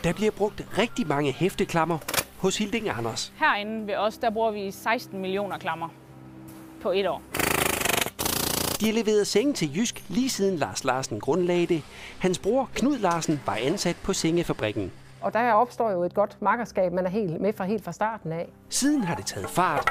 Der bliver brugt rigtig mange hæfteklammer hos Hilding Anders. Herinde ved os, der bruger vi 16 millioner klammer på et år. De har leveret senge til Jysk lige siden Lars Larsen grundlagde det. Hans bror Knud Larsen var ansat på sengefabrikken. Og der opstår jo et godt makkerskab, man er helt fra starten af. Siden har det taget fart.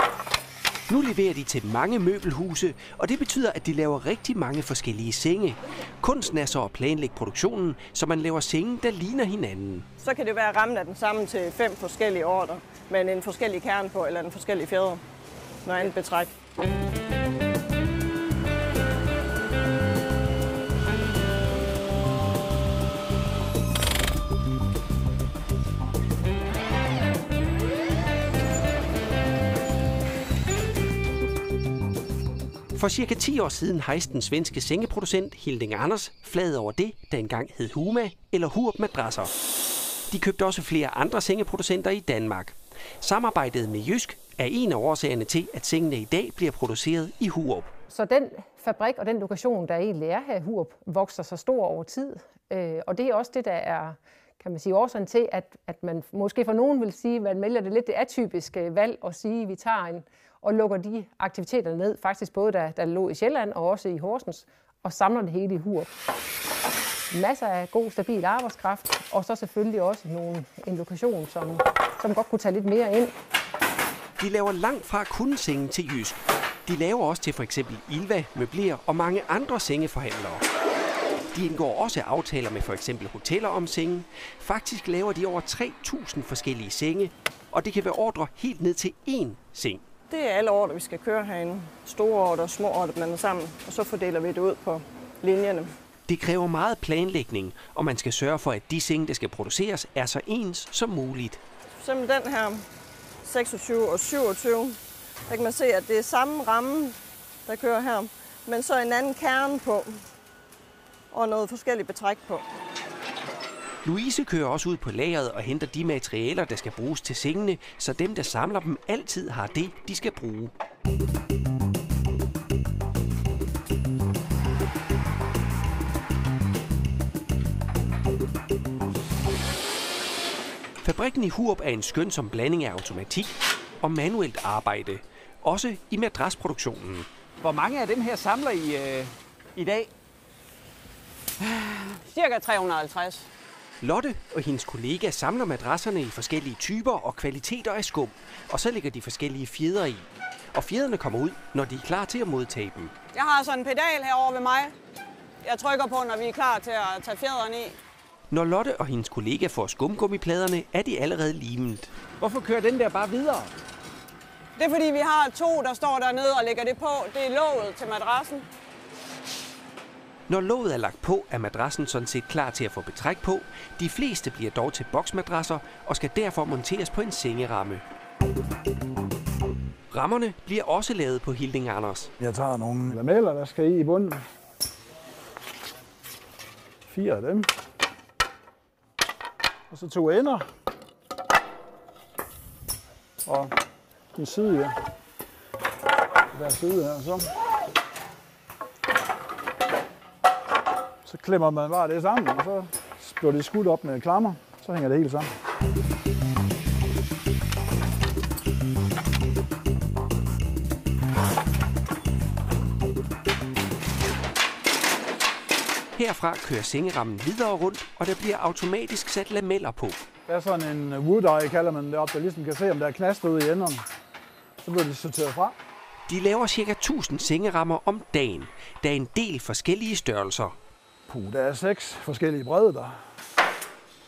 Nu leverer de til mange møbelhuse, og det betyder, at de laver rigtig mange forskellige senge. Kunsten er så at planlægge produktionen, så man laver senge, der ligner hinanden. Så kan det være rammen af den sammen til 5 forskellige ordrer, med en forskellig kerne på eller en forskellig fjeder. Noget andet betræk. For cirka 10 år siden hejste den svenske sengeproducent Hilding Anders flaget over det, der engang hed Huma eller Hurup Madrasser. De købte også flere andre sengeproducenter i Danmark. Samarbejdet med Jysk er en af årsagerne til, at sengene i dag bliver produceret i Hurup. Så den fabrik og den lokation, der egentlig er her i Hurup, vokser så stor over tid. Og det er også det, der er, kan man sige, årsagen til, at man måske for nogen vil sige, at man vælger det lidt det atypiske valg at sige, at vi tager og lukker de aktiviteter ned, faktisk både der lå i Sjælland og også i Horsens, og samler det hele i Hurup. Masser af god, stabil arbejdskraft, og så selvfølgelig også en lokation, som godt kunne tage lidt mere ind. De laver langt fra kun senge til Jysk. De laver også til f.eks. Ilva, Møbler og mange andre sengeforhandlere. De indgår også aftaler med f.eks. hoteller om senge. Faktisk laver de over 3.000 forskellige senge, og det kan være ordre helt ned til én seng. Det er alle ordre, vi skal køre herinde. Store ordre og små ordre blandet sammen, og så fordeler vi det ud på linjerne. Det kræver meget planlægning, og man skal sørge for, at de senge, der skal produceres, er så ens som muligt. Simpelthen den her 26 og 27, der kan man se, at det er samme ramme, der kører her, men så en anden kerne på og noget forskelligt betræk på. Louise kører også ud på lageret og henter de materialer, der skal bruges til sengene, så dem, der samler dem, altid har det, de skal bruge. Fabrikken i Hurup er en skønsom blanding af automatik og manuelt arbejde, også i madrasproduktionen. Hvor mange af dem her samler I dag? Cirka 350. Lotte og hendes kollega samler madrasserne i forskellige typer og kvaliteter af skum, og så lægger de forskellige fjeder i. Og fjederne kommer ud, når de er klar til at modtage dem. Jeg har sådan en pedal herovre ved mig. Jeg trykker på, når vi er klar til at tage fjederne i. Når Lotte og hendes kollega får skumgummipladerne, er de allerede limet. Hvorfor kører den der bare videre? Det er fordi, vi har 2, der står dernede og lægger det på. Det er låget til madrassen. Når låget er lagt på, er madrassen sådan set klar til at få betræk på. De fleste bliver dog til boksmadrasser og skal derfor monteres på en sengeramme. Rammerne bliver også lavet på Hilding Anders. Jeg tager nogle lameller, der skal i bunden. 4 af dem. Og så 2 ender. Og en side her. Der side her, så klemmer man bare det sammen, og så bliver det skudt op med klammer. Så hænger det hele sammen. Herfra kører sengerammen videre rundt, og der bliver automatisk sat lameller på. Der er sådan en wood-eye, kalder man det op, der ligesom kan se, om der er knaster ude i enderne. Så bliver det sorteret fra. De laver ca. 1000 sengerammer om dagen. Der er en del forskellige størrelser. Der er 6 forskellige bredder,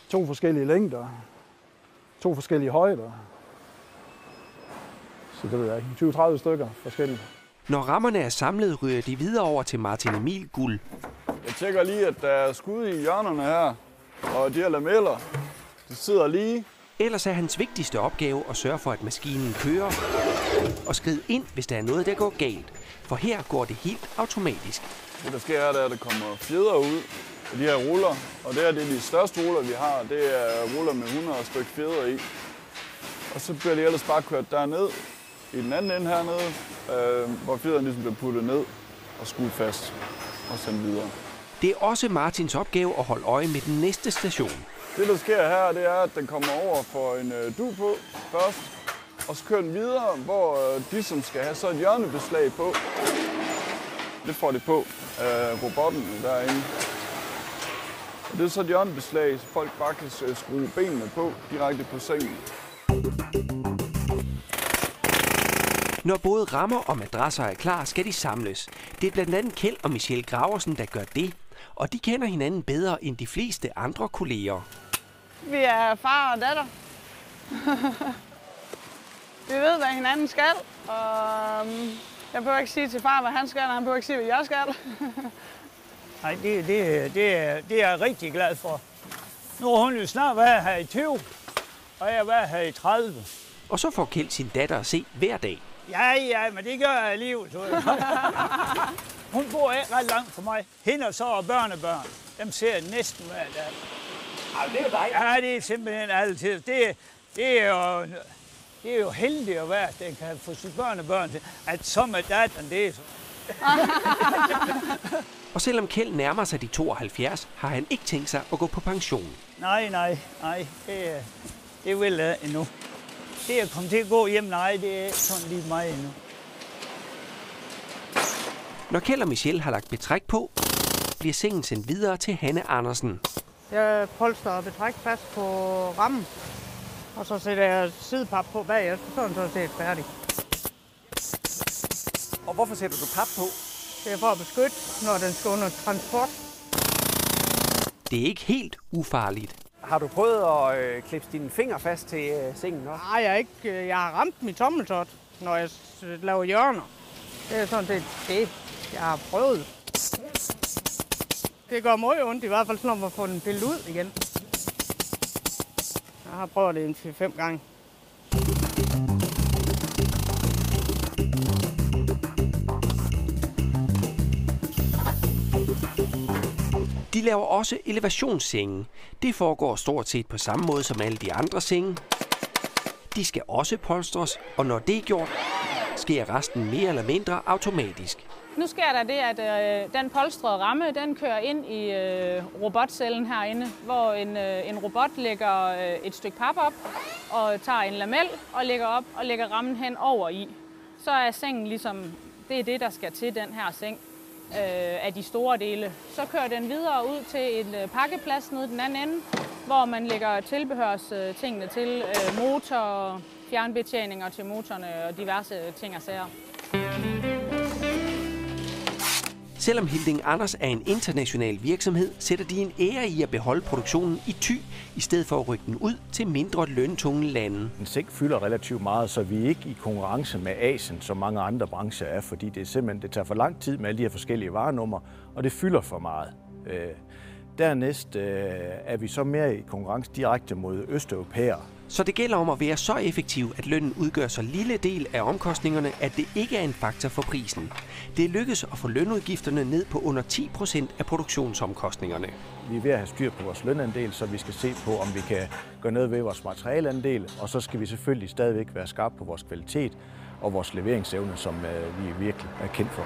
2 forskellige længder, 2 forskellige højder. Så det ved jeg ikke, 20-30 stykker forskellige. Når rammerne er samlet, ryger de videre over til Martin Emil Guld. Jeg tjekker lige, at der er skud i hjørnerne her, og de her lameller, de sidder lige. Ellers er hans vigtigste opgave at sørge for, at maskinen kører og skride ind, hvis der er noget, der går galt. For her går det helt automatisk. Det, der sker, er, at der kommer fjeder ud af de her ruller, og det er de største ruller, vi har. Det er ruller med 100 stykker fjeder i. Og så bliver de ellers bare kørt derned, i den anden ende hernede, hvor fjederne ligesom bliver puttet ned og skudt fast og sendt videre. Det er også Martins opgave at holde øje med den næste station. Det, der sker her, det er, at den kommer over for en dug på først, og så kører den videre, hvor de, som skal have så et hjørnebeslag på, det får det på af robotten derinde. Og det er så et hjørnebeslag, så folk bare kan skrue benene på direkte på sengen. Når både rammer og madrasser er klar, skal de samles. Det er blandt andet Kjeld og Michelle Graversen, der gør det. Og de kender hinanden bedre end de fleste andre kolleger. Vi er far og datter. Vi ved, hvad hinanden skal, og jeg behøver ikke sige til far, hvad han skal, og han behøver ikke sige, hvad jeg skal. Nej, det er jeg rigtig glad for. Nu har hun jo snart været her i 20, og jeg har været her i 30. Og så får Kjeld sin datter at se hver dag. Ja, men det gør jeg alligevel. Hun bor ikke ret langt fra mig. Hende og så og børnebørn. Dem ser jeg næsten hver dag. Det er jo dig. Ja, det er simpelthen altid. Det er jo heldigt at være, at den kan få sit børnebørn til, at så med datteren, det er så. Og selvom Kjeld nærmer sig de 72, har han ikke tænkt sig at gå på pension. Nej, det vil jeg endnu. Det at komme til at gå hjem, nej, det er ikke sådan lige mig endnu. Når Kjeld og Michelle har lagt betræk på, bliver sengen sendt videre til Hanne Andersen. Jeg polstrer betræk fast på rammen, og så sætter jeg sidepap på bagefter, så er det færdigt. Og hvorfor sætter du pap på? Det er for at beskytte, når den skal under transport. Det er ikke helt ufarligt. Har du prøvet at klippe dine fingre fast til sengen også? Nej, jeg har ramt mit tommeltot, når jeg laver hjørner. Det er sådan set det, jeg har prøvet. Det gør meget ondt, i hvert fald når man får den pillet ud igen. Jeg har prøvet det 4-5 gange. De laver også elevationssenge. Det foregår stort set på samme måde som alle de andre senge. De skal også polstres, og når det er gjort, sker resten mere eller mindre automatisk. Nu sker der det, at den polstrede ramme, den kører ind i robotcellen herinde, hvor en robot lægger et stykke pap op og tager en lamel og lægger op og lægger rammen hen over i. Så er sengen ligesom, det er det, der skal til den her seng af de store dele. Så kører den videre ud til en pakkeplads nede den anden ende, hvor man lægger tilbehørstingene til motor, fjernbetjeninger til motorerne og diverse ting og sager. Selvom Hilding Anders er en international virksomhed, sætter de en ære i at beholde produktionen i Thy, i stedet for at rykke den ud til mindre løntunge lande. En seng fylder relativt meget, så vi er ikke i konkurrence med Asien, som mange andre brancher er, fordi det tager for lang tid med alle de her forskellige varenumre, og det fylder for meget. Dernæst er vi så mere i konkurrence direkte mod østeuropæere. Så det gælder om at være så effektiv, at lønnen udgør så lille del af omkostningerne, at det ikke er en faktor for prisen. Det lykkes at få lønudgifterne ned på under 10% af produktionsomkostningerne. Vi er ved at have styr på vores lønandel, så vi skal se på, om vi kan gøre noget ved vores materialandel, og så skal vi selvfølgelig stadigvæk være skarpe på vores kvalitet og vores leveringsevne, som vi virkelig er kendt for.